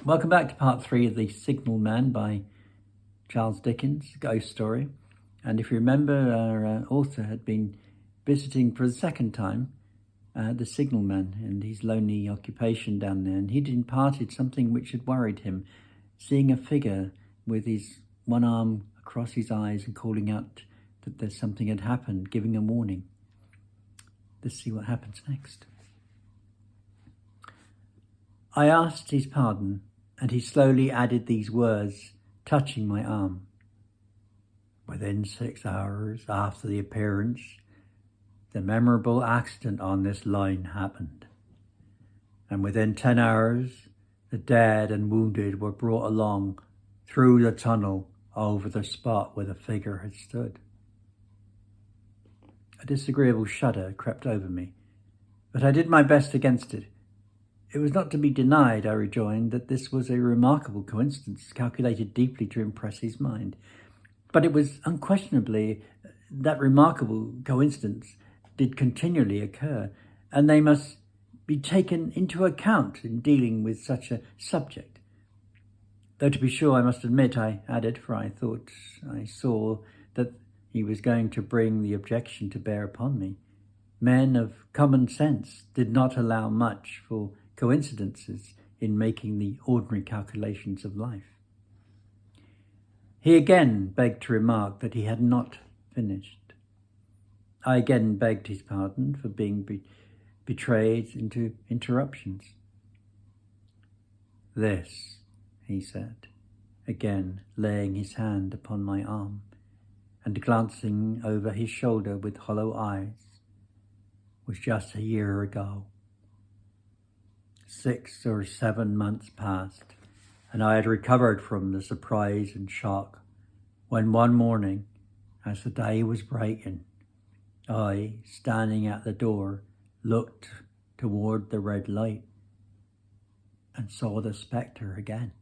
Welcome back to part 3 of the Signalman by Charles Dickens, ghost story. And if you remember, our author had been visiting for the second time the Signalman and his lonely occupation down there, and he'd imparted something which had worried him, seeing a figure with his one arm across his eyes and calling out that there's something had happened, giving a warning. Let's see what happens next. I asked his pardon, and he slowly added these words, touching my arm. Within 6 hours after the appearance, the memorable accident on this line happened. And within 10 hours, the dead and wounded were brought along through the tunnel over the spot where the figure had stood. A disagreeable shudder crept over me, but I did my best against it. It was not to be denied, I rejoined, that this was a remarkable coincidence calculated deeply to impress his mind. But it was unquestionably that remarkable coincidence did continually occur, and they must be taken into account in dealing with such a subject. Though to be sure, I must admit, I added, for I thought I saw that he was going to bring the objection to bear upon me. Men of common sense did not allow much for coincidences in making the ordinary calculations of life. He again begged to remark that he had not finished. I again begged his pardon for being betrayed into interruptions. This, he said, again laying his hand upon my arm and glancing over his shoulder with hollow eyes, was just a year ago. 6 or 7 months passed, and I had recovered from the surprise and shock when one morning, as the day was breaking, I, standing at the door, looked toward the red light and saw the spectre again.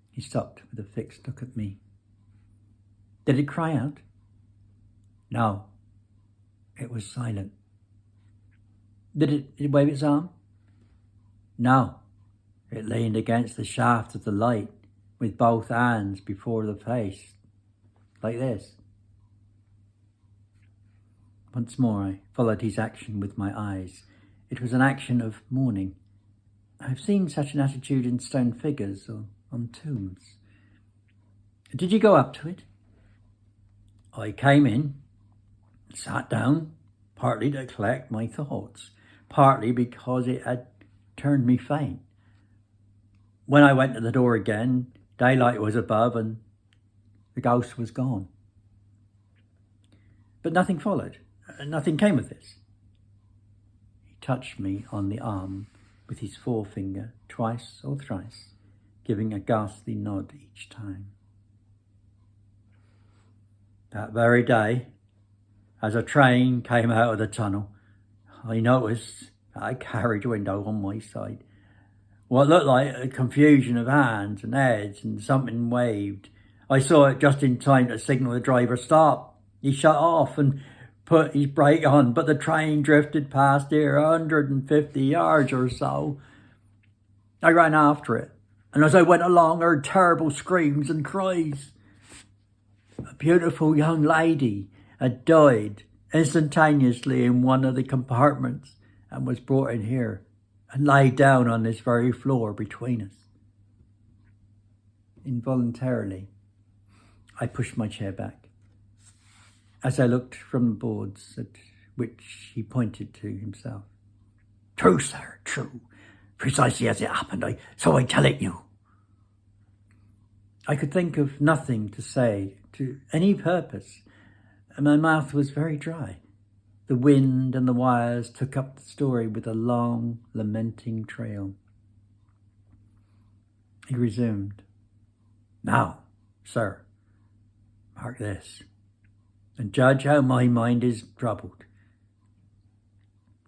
He stopped with a fixed look at me. Did it cry out? No, it was silent. Did it wave its arm? No, it leaned against the shaft of the light with both hands before the face, like this. Once more I followed his action with my eyes. It was an action of mourning. I have seen such an attitude in stone figures or on tombs. Did you go up to it? I came in, sat down, partly to collect my thoughts, partly because it had turned me faint. When I went to the door again, daylight was above and the ghost was gone. But nothing followed. Nothing came of this. He touched me on the arm with his forefinger twice or thrice, giving a ghastly nod each time. That very day, as a train came out of the tunnel, I noticed a carriage window on my side. What looked like a confusion of hands and heads, and something waved. I saw it just in time to signal the driver stop. He shut off and put his brake on, but the train drifted past here 150 yards or so. I ran after it, and as I went along, I heard terrible screams and cries. A beautiful young lady had died instantaneously in one of the compartments and was brought in here and laid down on this very floor between us. Involuntarily, I pushed my chair back. As I looked from the boards at which he pointed to himself. True, sir, true. Precisely as it happened, so I tell it you. I could think of nothing to say to any purpose, and my mouth was very dry. The wind and the wires took up the story with a long, lamenting trail. He resumed. Now, sir, mark this, and judge how my mind is troubled.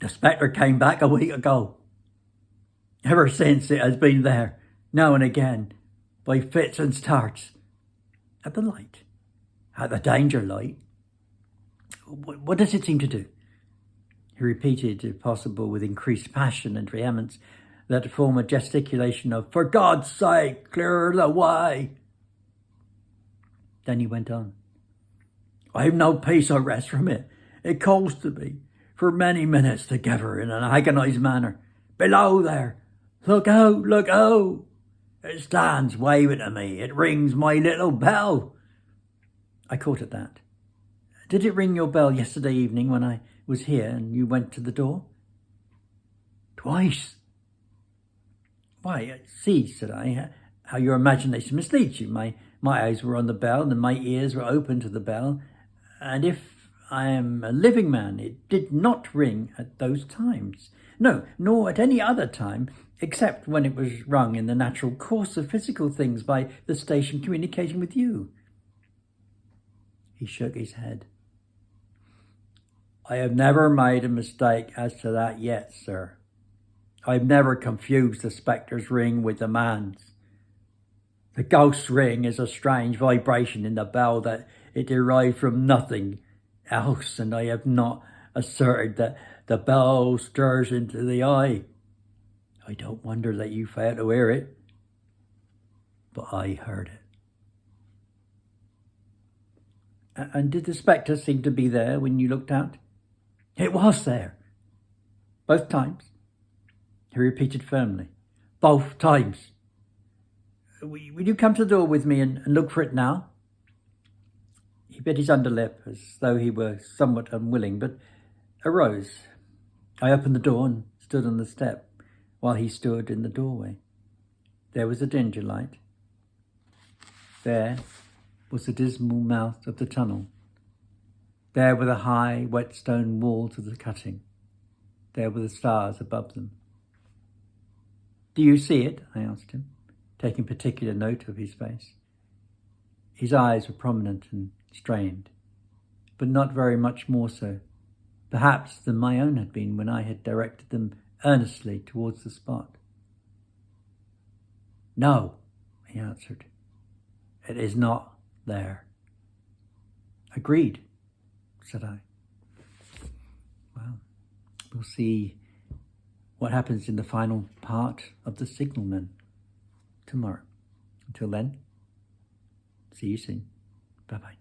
The spectre came back a week ago. Ever since it has been there, now and again, by fits and starts. At the light, at the danger light. What does it seem to do? He repeated, if possible, with increased passion and vehemence. that form a gesticulation of, "For God's sake, clear the way." Then he went on. "I've no peace or rest from it. It calls to me for many minutes together in an agonised manner. 'Below there! Look out! Look out!' It stands waving to me. It rings my little bell." I caught at that. "Did it ring your bell yesterday evening when I was here and you went to the door?" "Twice." "Why, see," said I, "how your imagination misleads you. My eyes were on the bell and my ears were open to the bell, and if I am a living man, it did not ring at those times. No, nor at any other time, except when it was rung in the natural course of physical things by the station communicating with you." He shook his head. "I have never made a mistake as to that yet, sir. I've never confused the spectre's ring with the man's. The ghost's ring is a strange vibration in the bell that it derived from nothing else, and I have not asserted that the bell stirs into the eye. I don't wonder that you fail to hear it, but I heard it." "And did the spectre seem to be there when you looked out?" "It was there. Both times?" He repeated firmly. "Both times." Will you come to the door with me and look for it now?" He bit his underlip as though he were somewhat unwilling, but arose. I opened the door and stood on the step while he stood in the doorway. There was a ginger light. There was the dismal mouth of the tunnel. There were the high, wet stone walls of the cutting. There were the stars above them. "Do you see it?" I asked him, taking particular note of his face. His eyes were prominent and strained, but not very much more so, perhaps, than my own had been when I had directed them earnestly towards the spot. "No," he answered, "it is not there." "Agreed," said I. Well, we'll see what happens in the final part of the Signalman tomorrow. Until then, see you soon. Bye-bye.